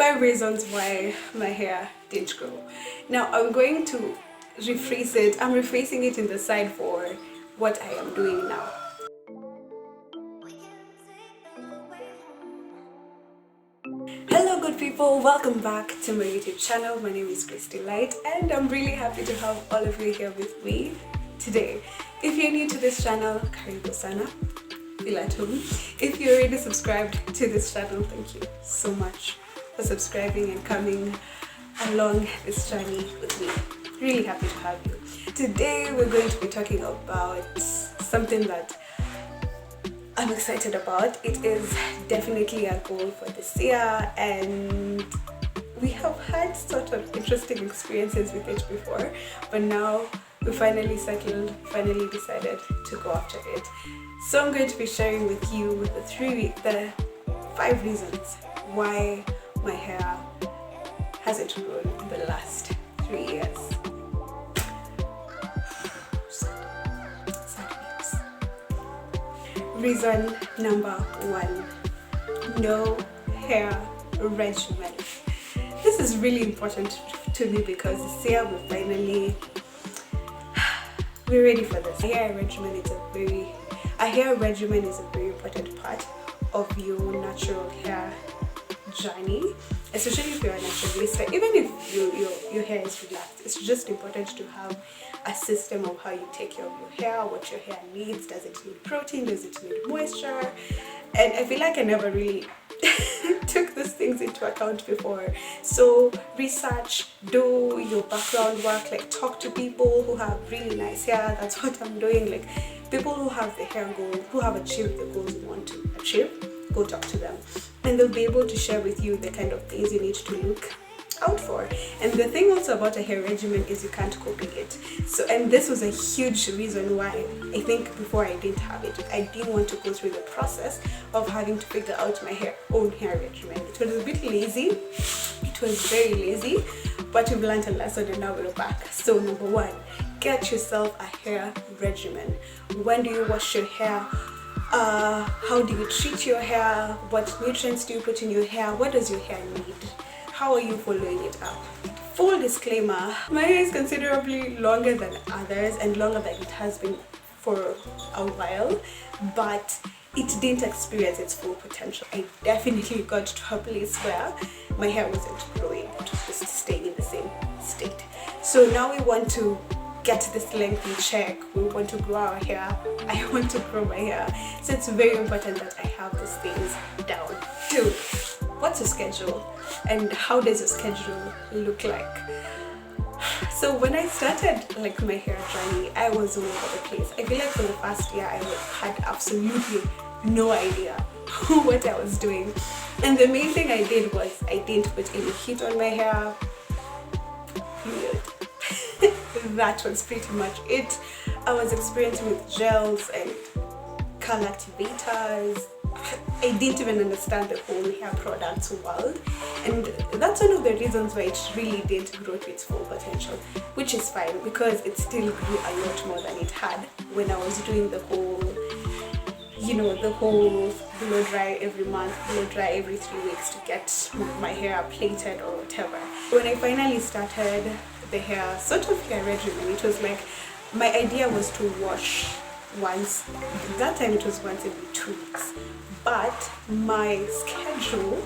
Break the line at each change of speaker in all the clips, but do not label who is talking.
5 reasons why my hair didn't grow. Now I'm going to rephrase it. I'm rephrasing it in the side for what I am doing now. Hello good people, welcome back to my YouTube channel. My name is Delight and I'm really happy to have all of you here with me today. If you're new to this channel, karibu sana, feel at home. If you're already subscribed to this channel, thank you so much for subscribing and coming along this journey with me. Really happy to have you. Today we're going to be talking about something that I'm excited about. It is definitely a goal for this year and we have had sort of interesting experiences with it before, but now we finally settled, finally decided to go after it. So I'm going to be sharing with you the 5 reasons why my hair hasn't grown in the last 3 years. Sad news. Reason number 1, no hair regimen. This is really important to me because this year we're ready for this. A hair regimen is a very important part of your natural hair journey, especially if you're a naturalista. Even if your hair is relaxed, it's just important to have a system of how you take care of your hair, what your hair needs. Does it need protein? Does it need moisture? And I feel like I never really took these things into account before. So research, do your background work, like talk to people who have really nice hair. That's what I'm doing. Like people who have the hair goal, who have achieved the goals you want to achieve, go talk to them and they'll be able to share with you the kind of things you need to look out for. And the thing also about a hair regimen is you can't copy it. So, and this was a huge reason why I think before I didn't have it, I didn't want to go through the process of having to figure out my own hair regimen. It was a bit lazy, it was very lazy, but we've learned a lesson and now we're back. So number 1, get yourself a hair regimen. When do you wash your hair? How do you treat your hair? What nutrients do you put in your hair? What does your hair need? How are you following it up? Full disclaimer, my hair is considerably longer than others and longer than it has been for a while, but it didn't experience its full potential. I definitely got to a place where my hair wasn't growing, it was just staying in the same state. So now we want to get this length in check. We want to grow our hair. I want to grow my hair. So it's very important that I have these things down. 2, what's your schedule and how does your schedule look like? So when I started like my hair journey, I was all over the place. I feel like for the first year I had absolutely no idea what I was doing. And the main thing I did was I didn't put any heat on my hair. Period. That was pretty much it. I was experimenting with gels and curl activators. I didn't even understand the whole hair products world, and that's one of the reasons why it really didn't grow to its full potential, which is fine because it still grew a lot more than it had when I was doing the whole blow dry every month, blow dry every 3 weeks to get my hair plaited or whatever. When I finally started the sort of hair regimen, it was like my idea was to wash once. That time it was once every 2 weeks, but my schedule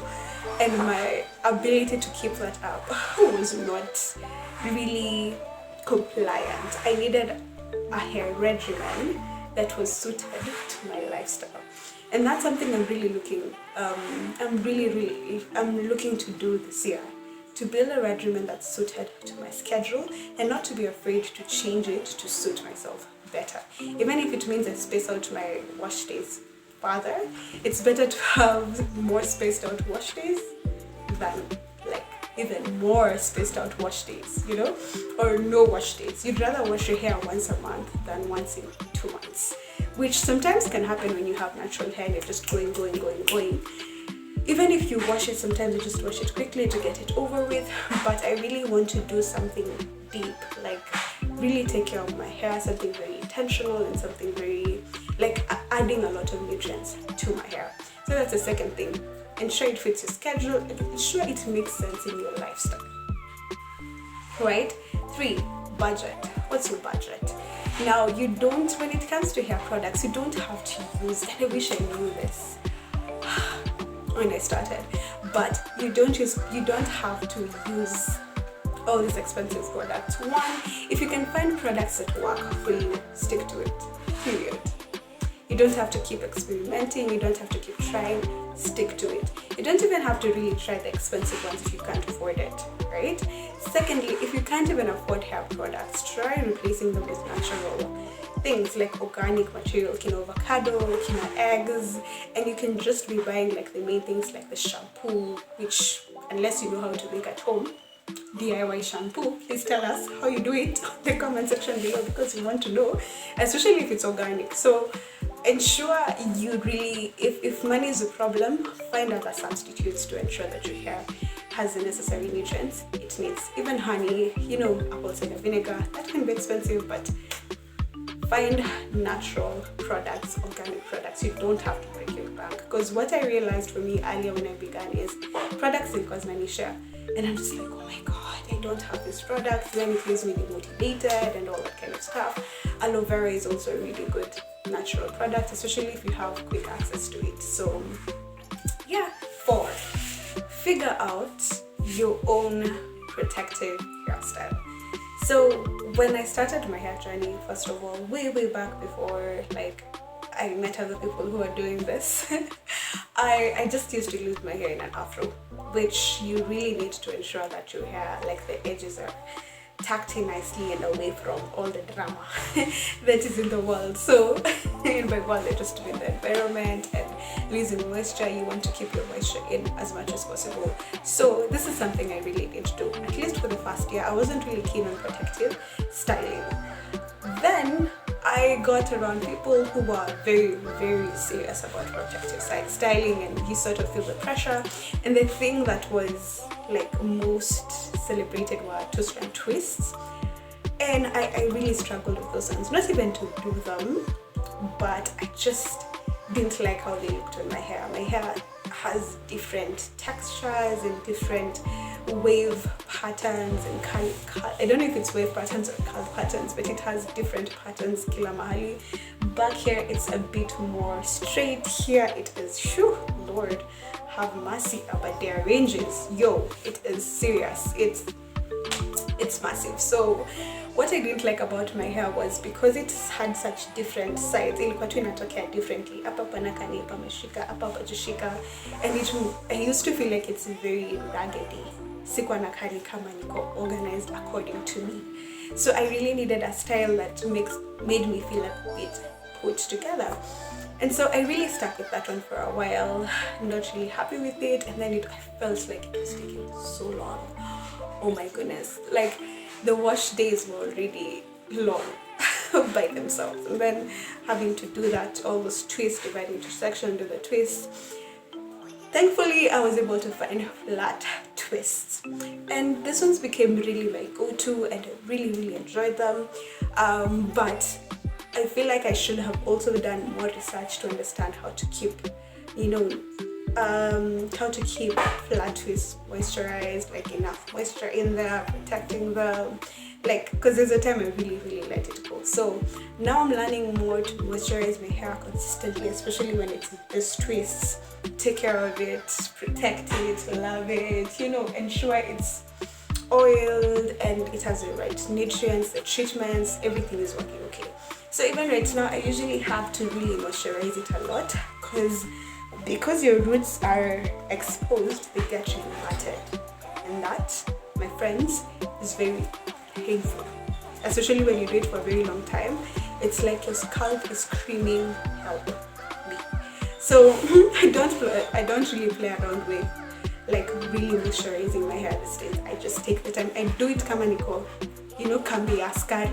and my ability to keep that up was not really compliant. I needed a hair regimen that was suited to my lifestyle, and that's something I'm looking to do this year, to build a regimen that's suited to my schedule and not to be afraid to change it to suit myself better. Even if it means I space out my wash days further, it's better to have more spaced out wash days than like even more spaced out wash days, or no wash days. You'd rather wash your hair once a month than once in 2 months, which sometimes can happen when you have natural hair and you're just going. Even if you wash it, sometimes you just wash it quickly to get it over with, but I really want to do something deep, like really take care of my hair, something very intentional and something very like adding a lot of nutrients to my hair. So that's the second thing. ensure it fits your schedule, and ensure it makes sense in your lifestyle. Right? 3, budget. What's your budget? Now, you don't, when it comes to hair products, you don't have to use, and I wish I knew this when I started, but you don't have to use all these expensive products. One, if you can find products that work for you, stick to it, period. You don't have to keep experimenting, you don't have to keep trying, stick to it. You don't even have to really try the expensive ones if you can't afford it, right? Secondly, if you can't even afford hair products, try replacing them with natural things like organic material, avocado, eggs, and you can just be buying like the main things like the shampoo, which, unless you know how to make at home, DIY shampoo, please tell us how you do it in the comment section below, because we want to know, especially if it's organic. So ensure you really, if money is a problem, find other substitutes to ensure that your hair has the necessary nutrients it needs. Even honey, apple cider vinegar, that can be expensive, but find natural products, organic products. You don't have to break your bank, because what I realized for me earlier when I began is products didn't cause money share, and I'm just like, oh my god, I don't have this product. Then it leaves me demotivated and all that kind of stuff. Aloe vera is also a really good natural product, especially if you have quick access to it. So yeah. 4, figure out your own protective hairstyle. So when I started my hair journey, first of all, way back before I met other people who are doing this, I just used to lose my hair in an afro, which you really need to ensure that your hair, like the edges, are tucked in nicely and away from all the drama that is in the world. So in my world, I just in the environment and losing moisture. You want to keep your moisture in as much as possible. So this is something I really need to do. At least for the first year, I wasn't really keen on protective styling. Then I got around people who were very serious about protective styling, and you sort of feel the pressure. And the thing that was most celebrated were two-strand twists, and I really struggled with those ones. Not even to do them, but I just didn't like how they looked on my hair. My hair has different textures and different wave patterns and I don't know if it's wave patterns or curl patterns, but it has different patterns kila mahali. Back here it's a bit more straight. Here it is, shoo, Lord have mercy, but their ranges, it is serious. It's massive. So what I didn't like about my hair was because it had such different sides, ilikuwa tu inatokea differently, hapa panakani, hapa meshika, hapa pajishika, and I used to feel like it's very raggedy. Sikuwa nakani kama niko organized according to me. So I really needed a style that made me feel a bit put together. And so I really stuck with that one for a while, not really happy with it, and then I felt like it was taking so long. Oh my goodness, the wash days were already long by themselves, and then having to do that, all those twists, divide intersection, do the twists. Thankfully, I was able to find flat twists, and this ones became really my go-to, and I really enjoyed them. But I feel like I should have also done more research to understand how to keep, how to keep flat twists moisturized, enough moisture in there, protecting them, because there's a time I really let it go. So now I'm learning more to moisturize my hair consistently, especially when it's these twists. Take care of it, protect it, love it, ensure it's oiled and it has the right nutrients, the treatments, everything is working okay. So even right now, I usually have to really moisturize it a lot, because your roots are exposed, they get really matted, and that, my friends, is very painful, especially when you do it for a very long time. It's like your scalp is screaming help me. So I don't really play around with really moisturizing my hair these days. I just take the time. I do it kama niko, kambi askari.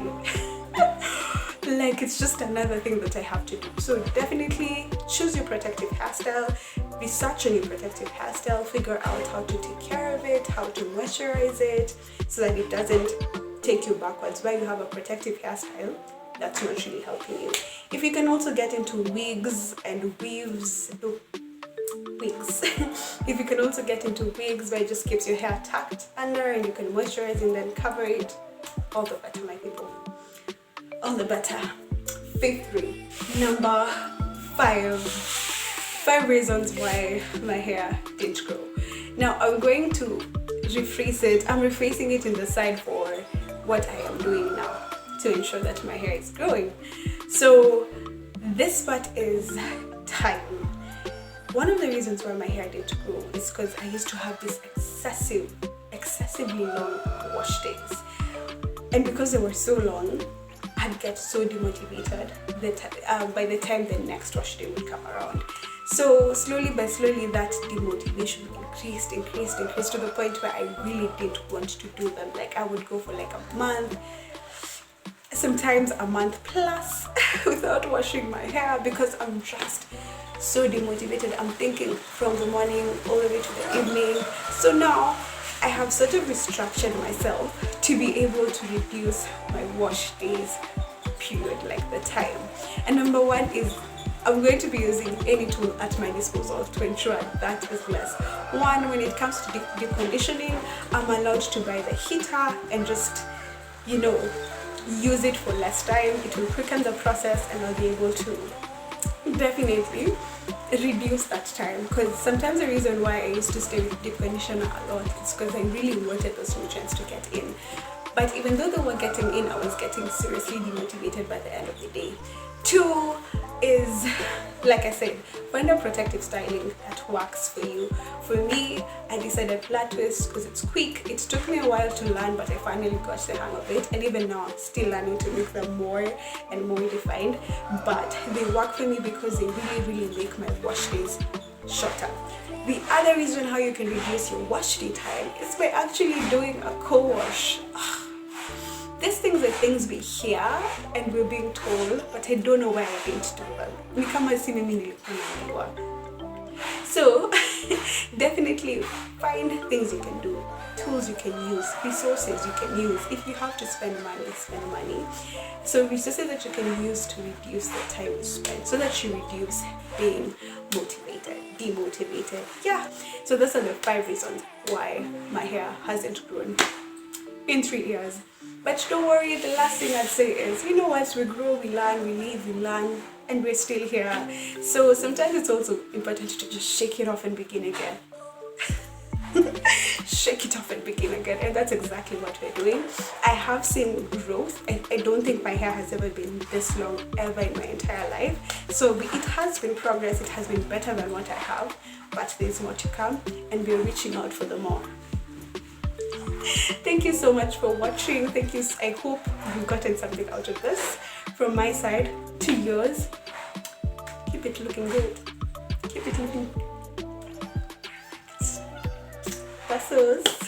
It's just another thing that I have to do. So definitely choose your protective hairstyle, research on your protective hairstyle, figure out how to take care of it, how to moisturize it, so that it doesn't take you backwards. While you have a protective hairstyle, that's not really helping you. If you can also get into wigs and weaves, wigs. If you can also get into wigs where it just keeps your hair tucked under and you can moisturize and then cover it, all the better, my people. All the better. Fifth rule. Number 5 reasons why my hair didn't grow. Now I'm going to rephrase it. I'm rephrasing it in the side for what I am doing now to ensure that my hair is growing. So this part is time. One of the reasons why my hair didn't grow is because I used to have this excessively long wash days, and because they were so long, I'd get so demotivated that by the time the next wash day would come around. So slowly that demotivation increased to the point where I really didn't want to do them. Like I would go for like a month, sometimes a month plus without washing my hair because I'm just so demotivated. I'm thinking from the morning all the way to the evening. So now I have sort of restructured myself to be able to reduce my wash days period, like the time. And number 1 is I'm going to be using any tool at my disposal to ensure that is less. 1, when it comes to deep conditioning, I'm allowed to buy the heater and just, use it for less time. It will quicken the process and I'll be able to definitely reduce that time, because sometimes the reason why I used to stay with deep conditioner a lot is because I really wanted those nutrients to get in. But even though they were getting in, I was getting seriously demotivated by the end of the day. 2 is, like I said, find a protective styling that works for you. For me, I decided flat twist because it's quick. It took me a while to learn, but I finally got the hang of it, and even now I'm still learning to make them more and more defined. But they work for me because they really make my wash days shorter. The other reason how you can reduce your wash day time is by actually doing a co-wash. These things are things we hear and we're being told, but I don't know why I didn't do them. Ni kama si mimi nilikuwa naambiwa. So definitely find things you can do, tools you can use, resources you can use. If you have to spend money, spend money. So resources that you can use to reduce the time you spend, so that you reduce being demotivated. Yeah. So those are the 5 reasons why my hair hasn't grown in 3 years. But don't worry, the last thing I'd say is, once we grow, we learn, we live, we learn, and we're still here. So sometimes it's also important to just shake it off and begin again. Shake it off and begin again, and that's exactly what we're doing. I have seen growth. I don't think my hair has ever been this long ever in my entire life. So it has been progress. It has been better than what I have, but there's more to come, and we're reaching out for the more. Thank you so much for watching. Thank you. I hope you've gotten something out of this. From my side to yours, keep it looking good. Keep it looking. Besos.